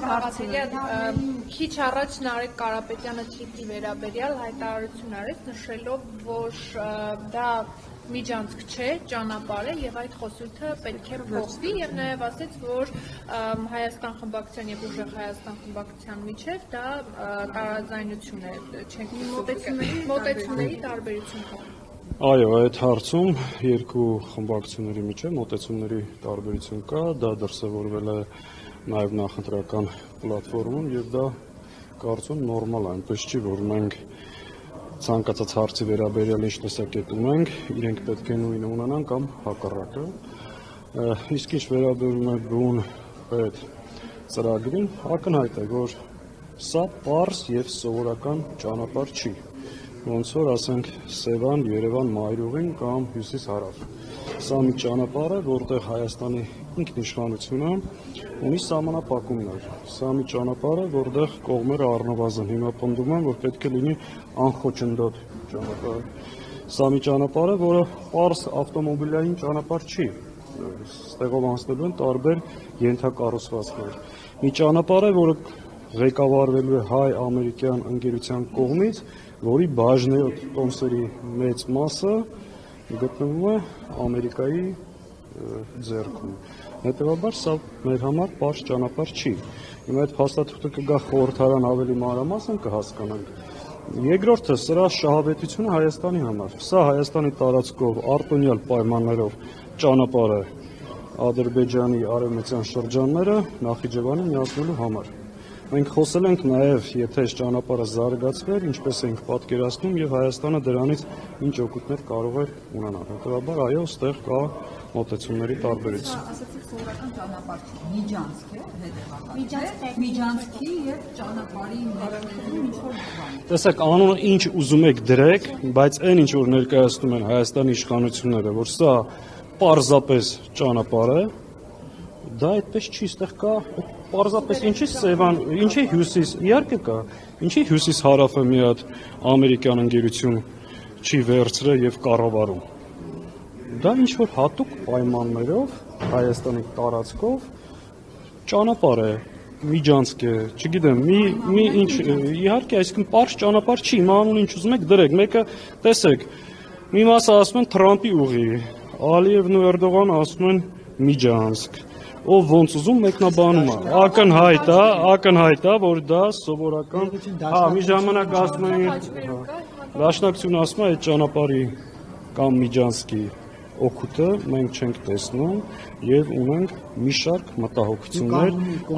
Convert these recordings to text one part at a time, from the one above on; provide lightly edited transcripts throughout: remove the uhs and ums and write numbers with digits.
հարցերի քիչ առաջ Նարեկ Կարապետյանը թիպի վերաբերյալ հայտարարություն արեց, նշելով, որ դա միջանցք չէ, ճանապարհ է եւ այդ խոսույթը պետք է փոխվի եւ նաեւ ասեց, որ Հայաստան խմբակցության եւ Ուժեղ Հայաստան խմբակցության միջեւ դա տարաձայնություն է, չենք մոտեցումների տարբերություն կա։ Այո, այդ հարցում երկու խմբակցությունների միջև մոտեցումների տարբերություն կա, դա դրսևորվել է նաեւ նախընտրական պլատֆորմում եւ դա կարծում նորմալ է, այնպես չի, որ մենք ցանկացած հարցի վերաբերյալ ինչ տեսակետում ենք, իրենք պետք է նույնը ունենան կամ հակառակը։ Իսկ ինչ վերաբերում է բուն այդ ծրագրին, ակնհայտ է, որ սա պարզ եւ սովորական ճանապարհ չի։ Ոնց որ ասենք Սևան, Երևան, Մայրուղին կամ Հյուսիս-Հարավ։ Սա մի ճանապարհ է, որտեղ Հայաստանի ինքնիշխանությունը ունի սահմանափակումներ։ Սա մի ճանապարհ է, որտեղ կողմերը առնվազն հիմա պնդում են, որ պետք է լինի անխոչնդոտ ճանապարհ։ Սա մի ճանապարհ է, որը պարզ ավտոմոբիլային ճանապարհ չի։ Ստեղով անցնելու են տարբեր ենթակառուցվածքներ։ Մի ճանապարհ է, որը ղեկավարվելու է հայ-ամերիկյան ընկերության կողմից, որի բաժնեոտ տոմսերի մեծ մասը գտնվում է Ամերիկայի ձեռքում։ Հետևաբար սա մեր համար պարզ ճանապարհ չի։ Հիմա այդ փաստաթուղթը կգա խորհրդարան ավելի մանրամասն կհասկանանք։ Երկրորդը սրա շահավետությունը Հայաստանի համար։ Սա Հայաստանի տարածքով արտոնյալ պայմաններով ճանապարհ է Ադրբեջանի արևմտյան շրջանները Նախիջևանի միացնելու համար։ Մենք խոսել ենք նաև, եթե այս ճանապարհը զարգացվեր, ինչպես ենք պատկերացնում եւ Հայաստանը դրանից ինչ օգուտներ կարող է ունենալ։ Հետևաբար, այո, այստեղ կա մոտեցումների տարբերություն։ Ասացիք սովորական ճանապարհ չի, միջանցք է, հետևաբար։ Միջանցքի եւ ճանապարհի ներքևում ինչ-որ բան։ Տեսեք, անունը ինչ ուզում եք դրեք, բայց այն ինչ որ ներկայացնում են Հայաստանի իշխանությունները, որ սա պարզապես ճանապարհ է, դա այդպես չի, այստեղ կա պարզապես ինչի Սևան, ինչի Հյուսիս, իհարկե կա, ինչի Հյուսիս-Հարավը մի հատ ամերիկյան ընկերություն չի վերցրել եւ կառավարում։ Դա ինչ որ հատուկ պայմաններով Հայաստանի տարածքով ճանապարհ է, միջանցք է, չգիտեմ, մի ինչ, իհարկե, այսինքն պարզ ճանապարհ չի, իմ անուն ինչ ուզում եք դրեք, մեկը տեսեք, մի մասը ասում են Թրամփի ուղի, Ալիևն ու Էրդողանը ասում են միջանցք, ով ոնց ուզում մեկնաբանում է, ակնհայտ է, որ դա սովորական, մի ժամանակ ասում են, դաշնակցությունը ասում է այդ ճանապարհի կամ միջանցքի օգուտը մենք չենք տեսնում եւ ունենք մի շարք մտահոգություններ,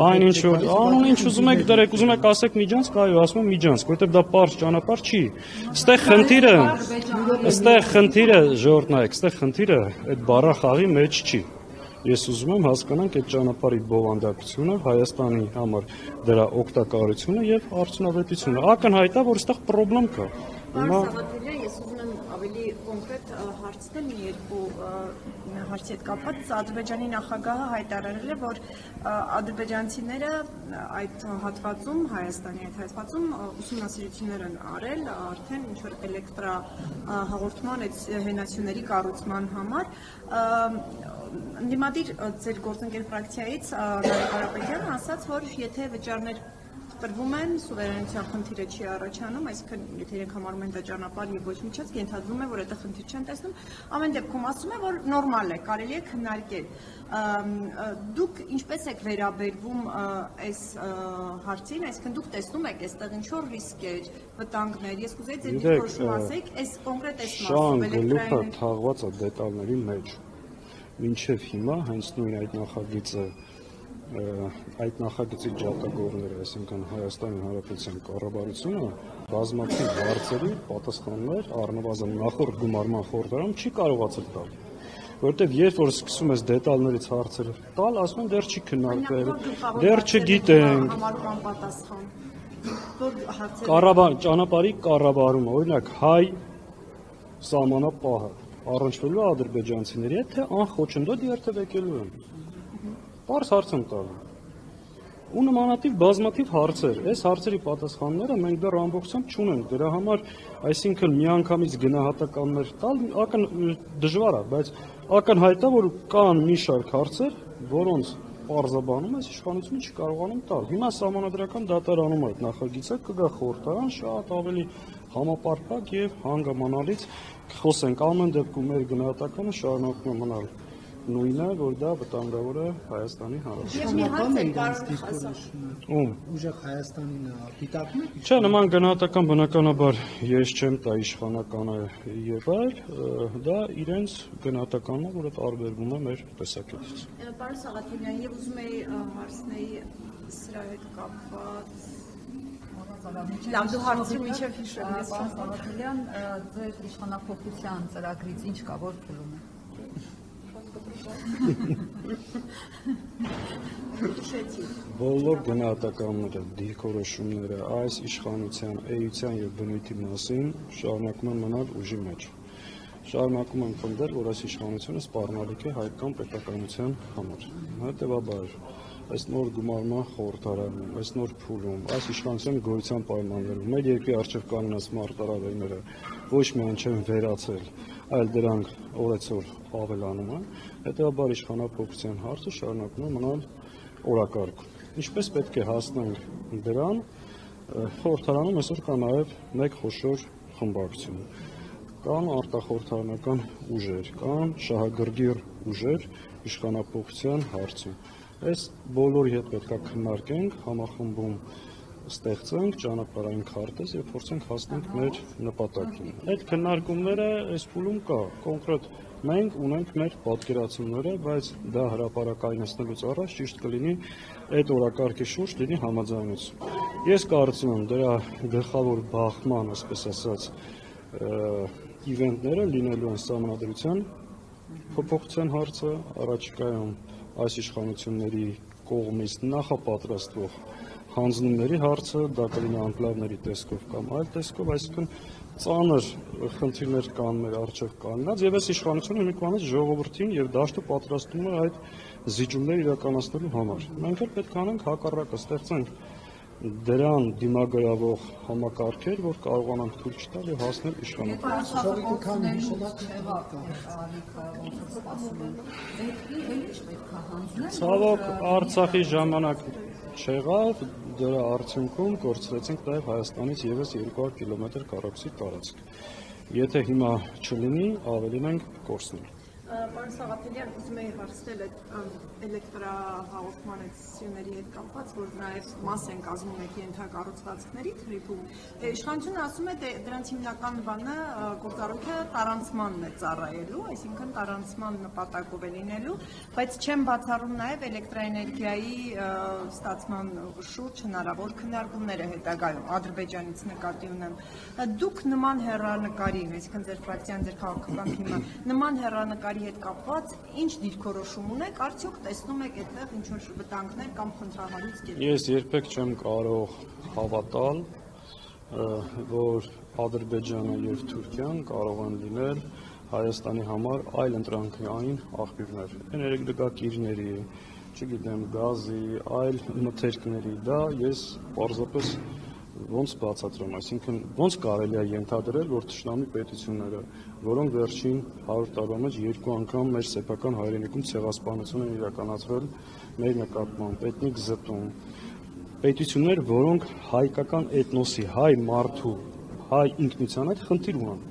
այն ինչ որ անուն ինչ ուզում եք դրեք, ուզում եք ասեք միջանցք, այո, ասում եմ միջանցք, որովհետեւ դա պարզ ճանապարհ չի։ Այստեղ խնդիրը, ժողովուրդ նայեք, այստեղ խնդիրը այդ բառախաղի մեջ չի։ Ես ուզում եմ հասկանանք այդ ճանապարհի բովանդակությունը, Հայաստանի համար դրա օգտակարությունը եւ արդյունավետությունը։ Ակնհայտ է, որ այստեղ խնդրեմ կա։ Հիմա ես ուզում եմ ավելի կոնկրետ հարցնել մի երկու հարցի հետ կապված։ Ադրբեջանի նախագահը հայտարարել է, որ ադրբեջանցիները այդ հատվածում, Հայաստանի այդ հատվածում ուսումնասիրություններ են արել արդեն ինչ որ էլեկտրահաղորդման այդ հենասյուների կառուցման համար։ Ընդդիմադիր ձեր գործընկեր ֆրակցիայից Նարեկ Կարապետյանը ասաց, որ եթե վճարներ տրվում են, սուվերենության խնդիրը չի առաջանում, այսինքն եթե իրենք համարում են դա ճանապարհ եւ ոչ միջանցք, ենթադրում է, որ այդ խնդիր չեն տեսնում, ամեն դեպքում ասում է, որ նորմալ է, կարելի է քննարկել։ Դուք ինչպես եք վերաբերվում այս հարցին, այսինքն դուք տեսնում եք այստեղ ինչ-որ ռիսկեր, վտանգներ, ես կուզեի ձեր դիրքորոշում ասեք, այս կոնկրետ այս մասում էլեկտրային թաղված է դետալների մեջ։ Մինչև հիմա հենց նույն այդ նախագծի ջատագովները, այսինքն Հայաստանի Հանրապետության կառավարությունը բազմաթիվ հարցերի պատասխաններ առնվազն նախորդ գումարման խորհրդարանում չի կարողացել տալ, որովհետև երբ որ սկսում ես դետալներից հարցեր տալ, ասում են դեռ չի քննարկվել, դեռ չգիտենք։ Ճանապարհի կառավարումը, օրինակ հայ սահմանապահը առնչվելու ադրբեջանցիների հետ, թե անխոչնդոտ երթևեկելու են։ Պարզ հարց եմ տալու։ Ու նմանատիվ բազմաթիվ հարցեր, այս հարցերի պատասխանները մենք դեռ ամբողջությամբ չունենք, դրա համար, այսինքն միանգամից գնահատականներ տալ դժվար է, բայց ակնհայտ է, որ կան մի շարք հարցեր, որոնց պարզաբանում, այս իշխանությունը չի կարողանում տալ։ Հիմա սահմանադրական դատարանում այդ նախագիծը կգա խորհրդարան, շատ ավելի համապարփակ եւ հանգամանալից կխոսենք։ Ամեն դեպքում մեր գնահատականը շարունակում է մնալ նույնը, որ դա վտանգավոր է Հայաստանի Հանրապետությանին։ Ուժեղ Հայաստանին դիտարկում եք։ Չէ, նման գնահատական բնականաբար ես չեմ տա իշխանական է եւ այլ, դա իրենց գնահատականն է, որը տարբերվում է մեր տեսակետից։ Պարոն Սաղաթելյան, եւ ուզում էի հարցնեի սրա հետ կապված։ Լավ, դու հարցրու միջև հիշեմ։ Պարոն Սաղաթելյան, ձեր իշխանափոխության ծրագրից ինչ կա, որ փուլում է։ Բոլոր գնահատականները, դիրքորոշումները այս իշխանության, էության եւ բնույթի մասին շարունակում են մնալ ուժի մեջ։ Շարունակում են պնդել, որ այս իշխանությունը սպառնալիք է հայկական պետականության համար։ Հետևաբար, այս նոր գումարման խորհրդարանում, այս նոր փուլում, այս իշխանության գոյության պայմաններում մեր երկրի առջև կանոնացման արտարավերները ոչ միայն չեն վերացել, այլ դրանք օրեցօր ավելանում են, հետևաբար իշխանափոխության հարցը շարունակում է մնալ օրակարգում։ Ինչպես պետք է հասնենք դրան, խորհրդարանում այսօր կա նաև մեկ խոշոր խմբակցություն։ Կան արտախորհրդարանական ուժեր, կան շահագրգիռ ուժեր իշխանափոխության հարցում։ Այս բոլորի հետ պետք է քննարկենք, համախմբում ստեղծենք ճանապարհային քարտեզ եւ փորձենք հասնենք մեր նպատակին։ Այդ քննարկումները այս փուլում կա, կոնկրետ մենք ունենք մեր պատկերացումները, բայց դա հրապարակայնացնելուց առաջ ճիշտ կլինի այդ օրակարգի շուրջ լինի համաձայնություն։ Ես կարծում եմ դրա գլխավոր բախման, այսպես ասած, իվենտները լինելու են սահմանադրության փոփոխության հարցը, առաջիկայում այս իշխանությունների կողմից նախապատրաստվող հանձնումների հարցը, դա կլինի անկլավների տեսքով կամ այլ տեսքով, այսինքն ծանր խնդիրներ կան մեր առջև կանգնած եւ այս իշխանությունը մի կողմից ժողովրդին եւ դաշտը պատրաստում է այդ զիջումները իրականացնելու համար։ Մենք էլ պետք է անենք հակառակը, ստեղծենք դրան դիմագրավող համակարգեր, որ կարողանանք թույլ չտալ եւ հասնել իշխանության։ Ցավոք Արցախի ժամանակ չեղավ, դրա արդյունքում կորցրեցինք նաև Հայաստանից եւս 200 կիլոմետր քառակուսի տարածք։ Եթե հիմա չլինի, ավելին ենք կորցնել։ Պարոն Սաղաթելյան, ուզում էի հարցնել այդ էլեկտրահաղորդման սյուների հետ կապված, որ նաև մաս են կազմում այդ ենթակառուցվածքների թրիփում։ Իշխանությունը ասում է, դրանց հիմնական բանը գործառույթը տարանցմանն է ծառայելու, այսինքն տարանցման նպատակով է լինելու, բայց չեմ բացառում նաև էլեկտրաէներգիայի ստացման շուրջ հնարավոր քննարկումները հետագայում Ադրբեջանից նկատի ունեմ։ Դուք նման հեռանկարի, այսինքն ձեր ֆրակցիան, ձեր քաղաքական թիմը նման հեռանկարի հետ կապված ինչ դիրքորոշում ունեք, արդյոք տեսնում եք այդտեղ ինչ որ վտանգներ կամ խնդրահարույց կետեր։ Ես երբեք չեմ կարող հավատալ, որ Ադրբեջանը եւ Թուրքիան կարող են լինել Հայաստանի համար այլ ընտրանքային աղբյուրներ, էներգակիրների, չգիտեմ, գազի, այլ մթերքների, դա ես պարզապես ոնց բացատրեմ, այսինքն ոնց կարելի է ենթադրել, որ թշնամի պետությունները, որոնք վերջին 100 տարվա մեջ 2 անգամ մեր սեփական հայրենիքում ցեղասպանություն են իրականացրել մեր նկատմամբ, էթնիկ զտում, պետություններ, որոնք հայկական էթնոսի, հայ մարդու, հայ ինքնության հետ խնդիր ունեն,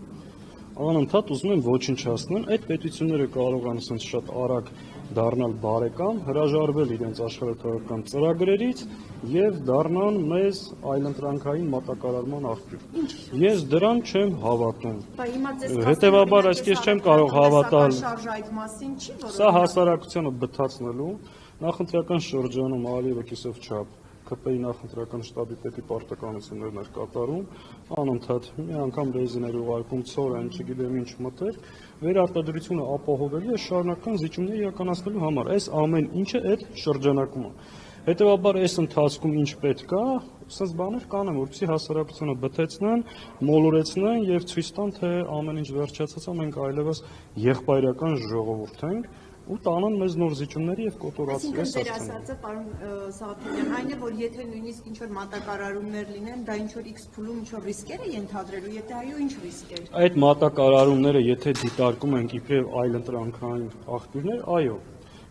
անընդհատ ուզում են ոչնչացնել, այդ պետությունները կարող են ասենք շատ արագ դառնալ բարեկամ, հրաժարվել իրենց աշխարհագրական ծրագրերից եւ դառնան մեզ այլընտրանքային մատակարարման աղբյուր։ Ես դրան չեմ հավատում։ Հետևաբար այսպես չեմ կարող հավատալ։ Սա հասարակությանը բթացնելու նախընտրական շրջանում Ալիևը կիսով չափ ԿՊ-ի նախընտրական շտաբի պետի պարտականություններն էր կատարում, անընդհատ մի անգամ ռեյզիներ ուղարկում, ցորեն, չգիտեմ ինչ մտեր, վերարտադրությունը ապահովելու է շարունակական զիջումներ իրականացնելու համար։ Այս ամեն ինչը այդ շրջանակում է։ Հետևաբար այս ընթացքում ինչ պետք է, ասես բաներ կանեն, որպեսզի հասարակությունը բթեցնեն, մոլորեցնեն եւ ցույց տան, թե ամեն ինչ վերջացած է, մենք այլևս եղբայրական ժողովուրդ ենք ու տանան մեզ նոր զիջումների եւ կոտորացի էս ասածը, պարոն Սաղաթելյան, այն է, որ եթե նույնիսկ ինչ որ մատակարարումներ լինեն, դա ինչ որ X փուլում ինչ որ ռիսկեր է ենթադրելու, եթե այո, ինչ ռիսկեր։ Այդ մատակարարումները, եթե դիտարկում ենք իբրև այլընտրանքային աղբյուրներ, այո։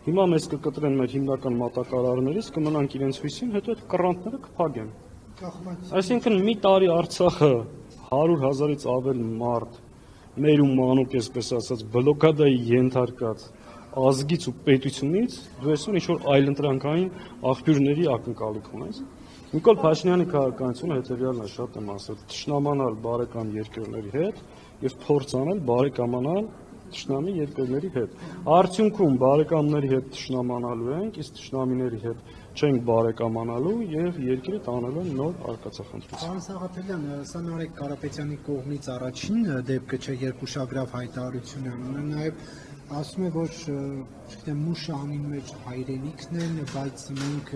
Հիմա մեզ կկտրեն մեր հիմնական մատակարարներից, կմնանք իրենց հույսին, հետո այդ կռանտները կփակեն։ Այսինքն մի տարի Արցախը 100,000-ից ավել մարդ մեր ու մանուկ այսպես ասած բլոկադայի ենթարկած ազգից ու պետությունից դու այսօր ինչ-որ այլընտրանքային աղբյուրների ակնկալիք ունես։ Նիկոլ Փաշինյանի քաղաքականությունը հետևյալն է, շատ եմ ասել, թշնամանալ բարեկամ երկրների հետ եւ փորձ անել բարեկամանալ թշնամի երկրների հետ։ Արդյունքում բարեկամների հետ թշնամանալու ենք, իսկ թշնամիների հետ չենք բարեկամանալու եւ երկիրը տանելու են նոր արկածախնդրություն։ Պարոն Սաղաթելյան, սա Նարեկ Կարապետյանի կողմից առաջին դեպքը չէ, երբ ուշագրավ հայտարարություն է անում, նաեւ ասում է, որ չգիտեմ մուշը անին մեջ հայրենիքն են, բայց մենք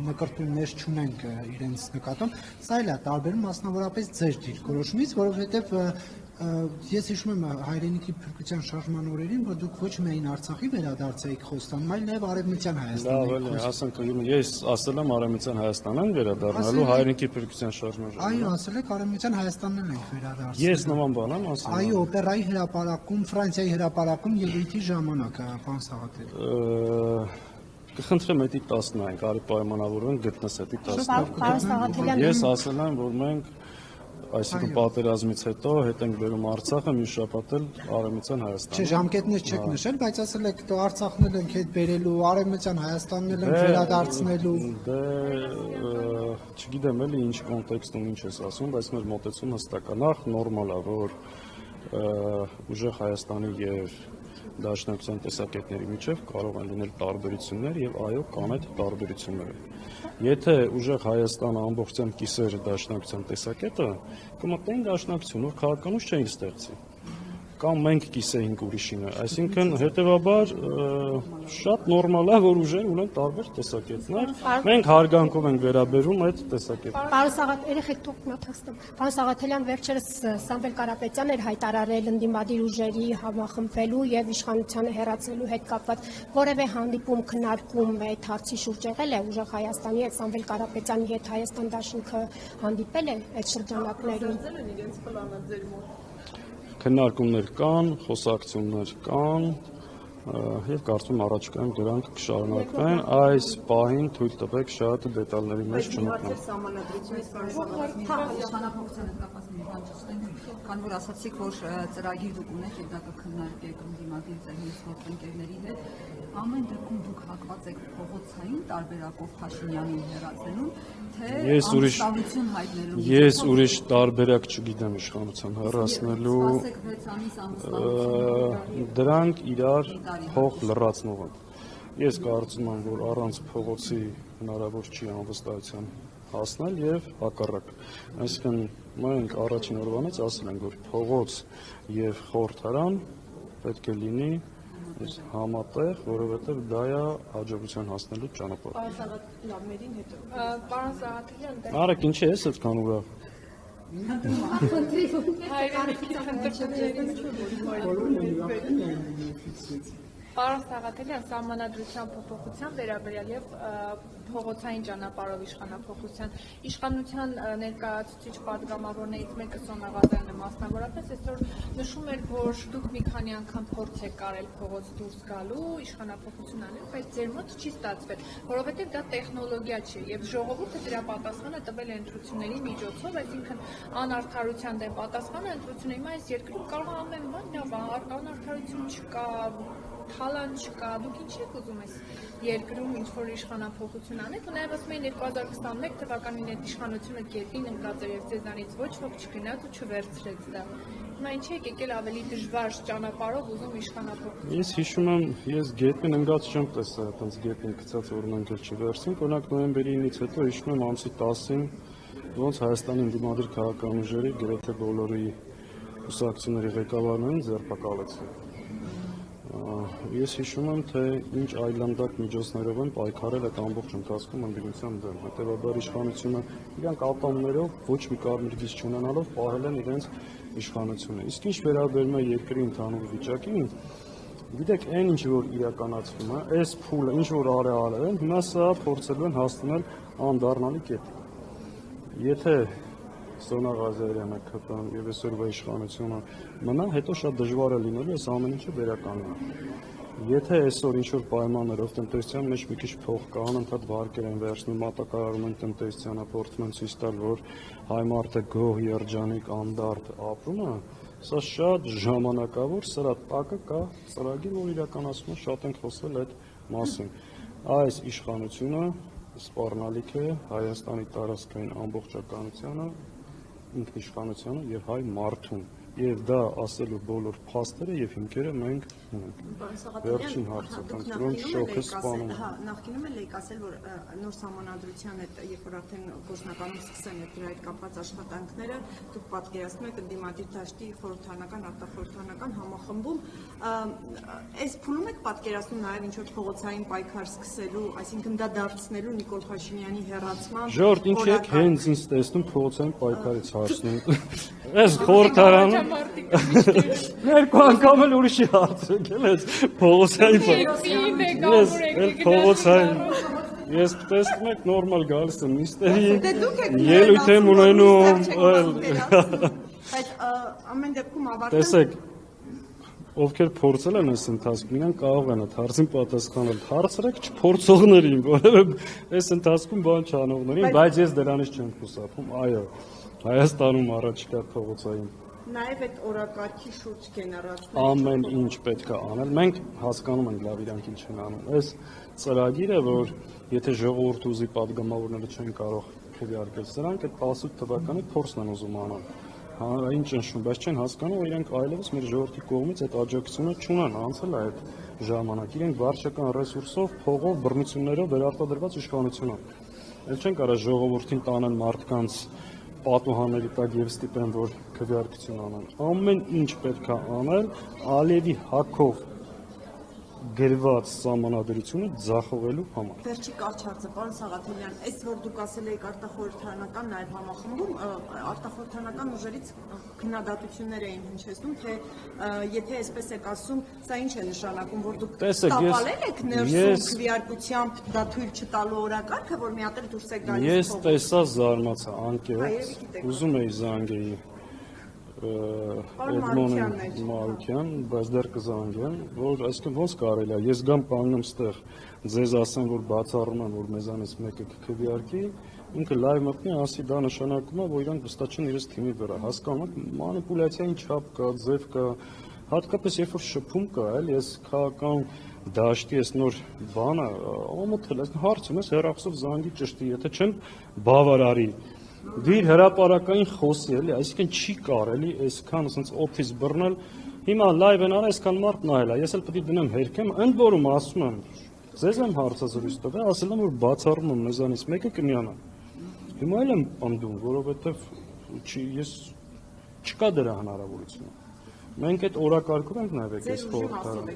նկրտումներ չունենք իրենց նկատմամբ։ Սա էլ է տարբերում մասնավորապես ձեր դիրքորոշումից, որովհետեւ ես հիշում եմ հայրենիքի փրկության շարժման օրերին, որ դուք ոչ միայն Արցախի վերադարձ եք խոստանում, այլ նաև Արևմտյան Հայաստանի։ Լավ է, ասենք ես ասել եմ Արևմտյան Հայաստանն վերադառնալու հայրենիքի փրկության շարժման ժամանակ։ Այո, ասել եք Արևմտյան Հայաստանն ենք վերադարձել։ Ես նման բան եմ ասել։ Այո, օպերայի հրապարակում, Ֆրանսիայի հրապարակում ելույթի ժամանակ, պարոն Սաղաթել։ Կխնդրեմ հետի 10-ն արի պայմանավորվենք գտնես հետի 10-ն։ Պարոն Սաղաթելյան, Ես ասել եմ, որ մենք այսինքն պատերազմից հետո հետ ենք բերում Արցախը մի շաբաթ էլ Արևմտյան Հայաստան։ Չէ, ժամկետներ չեք նշել, բայց ասել եք դու Արցախն էլ ենք հետ բերելու, Արևմտյան Հայաստանն էլ ենք վերադարձնելու։ Դե չգիտեմ էլի ինչ կոնտեքստում ինչ ես ասում, բայց մեր մոտեցումը հստակ է։ Նախ նորմալ է, որ ուժեղ Հայաստանի եւ Դաշնակցության տեսակետների միջև կարող են լինել տարբերություններ եւ այո կան այդ տարբերությունները։ Եթե ուժեղ Հայաստանը ամբողջությամբ կիսեր Դաշնակցության տեսակետը, կմտնեն Դաշնակցություն, որ քաղաքականություն չէին ստեղծի։ Կամ մենք կիսեինք ուրիշինը, այսինքն հետևաբար շատ նորմալ է, որ ուժեր ունեն տարբեր տեսակետներ, մենք հարգանքով ենք վերաբերում այդ տեսակետին։ Պարոն Սաղաթելյան, երեք թողնաթստում։ Պարոն Սաղաթելյան վերջերս Սամվել Կարապետյանն էր հայտարարել ընդդիմադիր ուժերի համախմբվելու եւ իշխանությանը հեռացնելու հետ կապված որևէ հանդիպում քննարկում այդ հարցի շուրջ եղել է ուժեղ Հայաստանի հետ Սամվել Կարապետյանի հետ Հայաստան դաշինքը հանդիպել է այդ շրջանակներում։ Քննարկումներ կան, խոսակցություններ կան եւ կարծում առաջիկայում դրանք կշարունակվեն, այս պահին թույլ տվեք շատ դետալների մեջ չմտնեմ։ Քանի որ ասացիք, որ ծրագիր դուք ունեք եւ դա կքննարկեք ընդդիմադիր ձեռնարկող ընկերների հետ, ամեն դեպքում դուք հակված եք փողոցային տարբերակով Փաշինյանին հեռացնելու, թե անվստահություն հայտնելու։ Ես ուրիշ տարբերակ չգիտեմ իշխանության հեռացնելու, դրանք իրար փող լրացնող են։ Ես կարծում եմ, որ առանց փողոցի հնարավոր չի անվստահության հասնել եւ հակառակ։ Այսինքն մենք առաջին օրվանից ասել ենք, որ փողոց եւ խորհրդարան պետք է լինի համատեղ, որովհետեւ դա է հաջողության հասնելու ճանապարհը։ Պարոն Սաղաթելյան, Արեք, ինչի ես այդքան ուրախ։ Պարոն Սաղաթելյան, սահմանադրության փոփոխության վերաբերյալ եւ փողոցային ճանապարհով իշխանափոխության իշխանության ներկայացուցիչ պատգամավորներից մեկը Սոնա Ղազարյանը մասնավորապես այսօր նշում էր, որ դուք մի քանի անգամ փորձ եք արել փողոց դուրս գալու իշխանափոխություն անել, բայց ձեր մոտ չի ստացվել, որովհետեւ դա տեխնոլոգիա չէ եւ ժողովուրդը դրա պատասխանը տվել է ընտրությունների միջոցով, այսինքն անարդարության դեմ պատասխանը ընտրությունը հիմա այս երկրում կարող է ամեն բան լավ, անարդարություն չկա, թալան չկա, դուք ինչ եք ուզում այս երկրում ինչ-որ իշխանափոխություն անեք, ու նաև ասում են 2021 թվականին այդ իշխանությունը գետին ընկած էր եւ ձեզանից ոչ ոք չգնաց ու չվերցրեց դա։ Հիմա ինչ եք եկել ավելի դժվար ճանապարհով ուզում իշխանափոխություն։ Ես հիշում եմ, ես գետին ընկած չեմ տեսել, այտենց գետին գցած օրինակ էլ չվերցին, օրինակ նոյեմբերի 9-ից հետո հիշում եմ ամսի 10-ին ոնց Հայաստանի ընդդիմադիր քաղաքական ուժերի գրեթե բոլորի կուսակցությունների ղեկավարներին ձերբակալեցին։ Ես հիշում եմ, թե ինչ այլանդակ միջոցներով են պայքարել այդ ամբողջ ընթացքում ընդդիմության դեմ։ Հետևաբար իշխանությունը իրանք ատամներով ոչ մի կարմիր գիծ չունենալով պահել են իրենց իշխանությունը։ Իսկ ինչ վերաբերում է երկրի ընդհանուր վիճակին, գիտեք, այն ինչ որ իրականացվում է, այս փուլը ինչ որ արել են, հիմա սա փորձելու են հասնել անդառնալի կետի։ Եթե Սոնա Ղազարյանը ԿՊ-ն եւ այսօրվա իշխանությունը մնա, հետո շատ դժվար է լինելու այս ամեն ինչը վերականգնել։ Եթե այսօր ինչ-որ պայմաններով տնտեսության մեջ մի քիչ փող կա, անընդհատ վարկեր են վերցնում, մատակարարում են տնտեսությանը, փորձում են ցույց տալ, որ հայ մարդը գոհ, երջանիկ, անդարդ ապրում է, սա շատ ժամանակավոր սրա տակը կա ծրագիր, որ իրականացնում է, շատ ենք խոսել այդ մասին։ Այս իշխանությունը սպառնալիք է Հայաստանի տարածքային ամբողջականությանը, ինքնիշխանությանը եւ հայ մարդուն։ Եվ դա ասելու բոլոր փաստերը եւ հիմքերը մենք ունենք։ Վերջին հարցը կընտրում շոկը սպանում։ Նախկինում էլ եք ասել, որ նոր համանadrության հետ, երբ որ արդեն գործնականում սկսեն դրա հետ կապված աշխատանքները, դուք պատկերացնում եք ընդդիմադիր դաշտի խորհրդանական, արտախորհրդանական համախմբում, այս փուլում եք պատկերացնում նաեւ ինչ որ փողոցային պայքար սկսելու, այսինքն դա դարձնելու Նիկոլ Փաշինյանի հեռացման։ Ժորդ, ինչ եք հենց ինձ տեսնում փողոցային պայքարից հարցնում։ Այս խորհրդարանը Ներկու անգամ էլ ուրիշի հարց եկել ես փողոցային ես տեսնում եք նորմալ գալիս եմ նիստերի ելույթ եմ ունենում բայց ամեն դեպքում ավարտել տեսեք ովքեր փորձել են այս ընթացքում իրենք կարող են այդ հարցին պատասխանել հարցրեք չփորձողներին որովհետև այս ընթացքում բան չանողներին բայց ես դրանից չեմ խուսափում այո Հայաստանում առաջիկա փողոցային Նաև այդ օրակարգի շուրջ գեներացնել ամեն ինչ պետք է անել։ Մենք հասկանում ենք լավ իրանք ինչ են անում։ Այս ծրագիրը, որ եթե ժողովուրդը ուզի падգամավորները չեն կարող քվեարկել, սրանք այդ 18 թվականի փորձն են ուզում անել։ Հանրային ճնշում, բայց չեն հասկանում, որ իրանք այլևս մեր ժողովրդի կողմից այդ աջակցությունը չունեն, անցել է այդ ժամանակ։ Իրենք վարչական ռեսուրսով, փողով, բռնություններով վերարտադրված իշխանություն են։ Էլ չեն կարող ժողովրդին տանեն մարդկանց պատուհանների տակ եւ ստիպեն, որ քվեարկություն անեն։ Ամեն ինչ պետք է անել Ալիևի հակով գրված սահմանադրությունը ձախողելու համար։ Վերջի կարճ հարցը, պարոն Սաղաթելյան, այս որ դուք ասել եք արտախորհրդարանական նաև համախմբում, արտախորհրդարանական ուժերից քննադատություններ էին հնչեցնում, թե եթե այսպես եք ասում, սա ինչ է նշանակում, որ դուք տապալել եք ներսում քվեարկությամբ դա թույլ չտալու օրակարգը, որ մի հատ էլ դուրս եք գալիս։ Ես տեսա զարմացա անկեղծ, ուզում էի զանգեի Էդմոն Մարուկյան, բայց դեռ կզանգեմ, որ այսինքն ոնց կարելի է, ես գամ կանգնեմ ստեղ, ձեզ ասեմ, որ բացառում եմ, որ մեզանից մեկը կքվեարկի, ինքը լայվ մտնի, ասի դա նշանակում է, որ իրանք վստահ չեն իրենց թիմի վրա, հասկանում եք, մանիպուլյացիայի չափ կա, ձև կա, հատկապես երբ որ շփում կա, էլ ես քաղաքական դաշտի այս նոր բանը, ամոթել, այս հարցում ես հեռախոսով զանգի ճշտի, եթե չեմ բավարարի Դիր հրապարակային խոսի էլի, այսինքն չի կարելի այսքան ասենց օփիս բռնել։ Հիմա լայվ են արա այսքան մարդ նայել է։ Ես էլ պետք է դնեմ հերքեմ, ընդ որում ասում եմ, ձեզ եմ հարցազրույց տվել, ասել եմ որ բացառում եմ մեզանից մեկը կմիանա։ Հիմա էլ եմ անդում, որովհետև ես չկա դրա հնարավորությունը։ Մենք այդ օրակարգով ենք նայվել այս խորհրդարանը։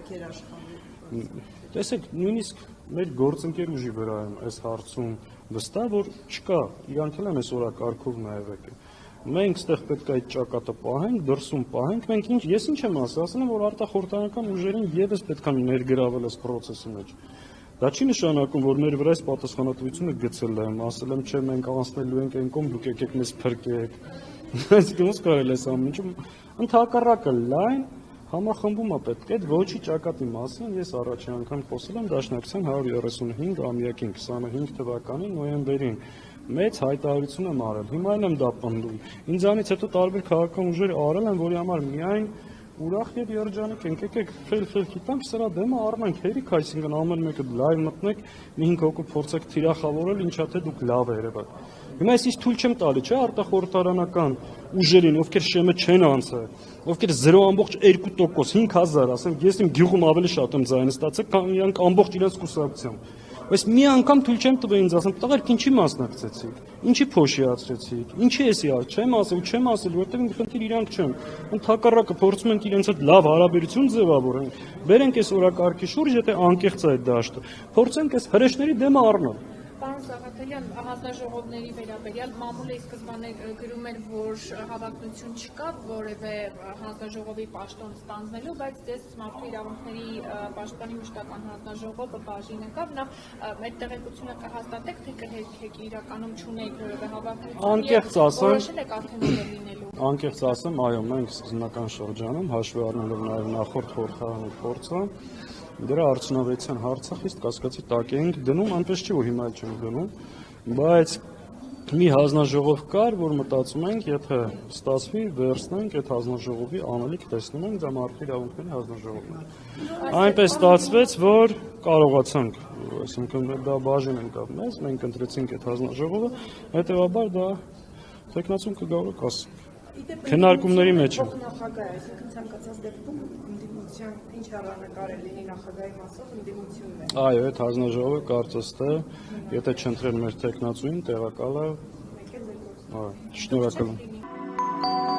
Տեսեք, նույնիսկ մեր գործընկեր ուժի վրա եմ այս հարցում վստահ, որ չկա, իրանք էլ են այս օրակարգով նաև եկել։ Մենք ստեղ պետք է այդ ճակատը պահենք, դրսում պահենք, մենք ես ինչ եմ ասել եմ, որ արտախորհրդարանական ուժերին եւս պետք է ներգրավել այս process-ի մեջ։ Դա չի նշանակում, որ մեր վրա այս պատասխանատվությունը գցել եմ, ասել եմ, չէ, մենք անցնելու ենք այն կողմ, դուք եկեք մեզ փրկեք։ Այսինքն ոնց կարելի է սա ինչու ընդհակառակը լայն Համախմբում է պետք է այդ ոչի ճակատի մասին ես առաջին անգամ խոսել եմ Դաշնակցության 135 ամյակին 25 թվականի նոյեմբերին մեծ հայտարարություն եմ արել հիմա էլ եմ դա պնդում ինձանից հետո տարբեր քաղաքական ուժեր արել են որի համար միայն ուրախ եւ երջանիկ ենք եկեք խելքի տանք սրա դեմը առնենք հերիք այսինքն ամեն մեկը լայվ մտնեք մի 5 հոգու փորձեք թիրախավորել ինչա թե դուք լավ է երևա Հիմա ես թույլ չեմ տալի, չէ, արտախորհրդարանական ուժերին, ովքեր շեմը չեն անցել, ովքեր 0.2%, 5000, ասեմ, ես իմ գյուղում ավելի շատ եմ ձայնը ստացել, քան իրանք ամբողջ իրենց կուսակցությամբ։ Բայց մի անգամ թույլ չեմ տվել ինձ ասեմ, տղերք ինչի մասնակցեցիք, ինչի փոշիացրեցիք, ինչի էսի չեմ ասել, որովհետև ինձ խնդիր իրանք չեմ։ Ընդհակառակը փորձում ենք իրենց հետ լավ հարաբերություն ձևավորենք, բերենք այս օրակարգի շուրջ, եթե անկեղծ է այդ դաշտը, փորձենք այս հրեշների դեմը առնել։ Պարոն Սաղաթելյան, հանձնաժողովների վերաբերյալ մամուլը սկզբանե գրում էր, որ հավակնություն չկա որևէ հանձնաժողովի պաշտոն ստանձնելու, բայց դες մարդու իրավունքների պաշտպանի մշտական հանձնաժողովը բաժին եկավ, նախ այդ տեղեկությունը կհաստատեք, թե կհերքեք իրականում չունեք որևէ հավակնություն, որոշել եք արդեն ուր լինելու։ Անկեղծ ասեմ, այո, մենք սկզբնական շրջանում հաշվի առնելով նաև նախորդ խորհրդարանի փորձը Դրա արդյունավետության հարցը խիստ կասկածի տակ ենք դնում, այնպես չի որ հիմա էլ չենք դնում, բայց մի հանձնաժողով կար, որ մտածում ենք, եթե ստացվի, վերցնենք այդ հանձնաժողովի անելիք տեսնում ենք, դա մարդու իրավունքների հանձնաժողովն է։ Այնպես ստացվեց, որ կարողացանք, այսինքն դա բաժին եկավ մեզ, մենք ընտրեցինք այդ հանձնաժողովը, հետևաբար դա տեխնացում կգալու կասենք։ Քննարկումների մեջ է։ Նախագահ, այսինքն ցանկացած դեպքում ընդդիմության ինչ առանկարել լինի նախագահի մասով ընդդիմությունն է։ Այո, այդ հանձնաժողովը կարծես թե, եթե չընտրեն մեր տեխնացուին, տեղակալը, այո, շնորհակալ եմ։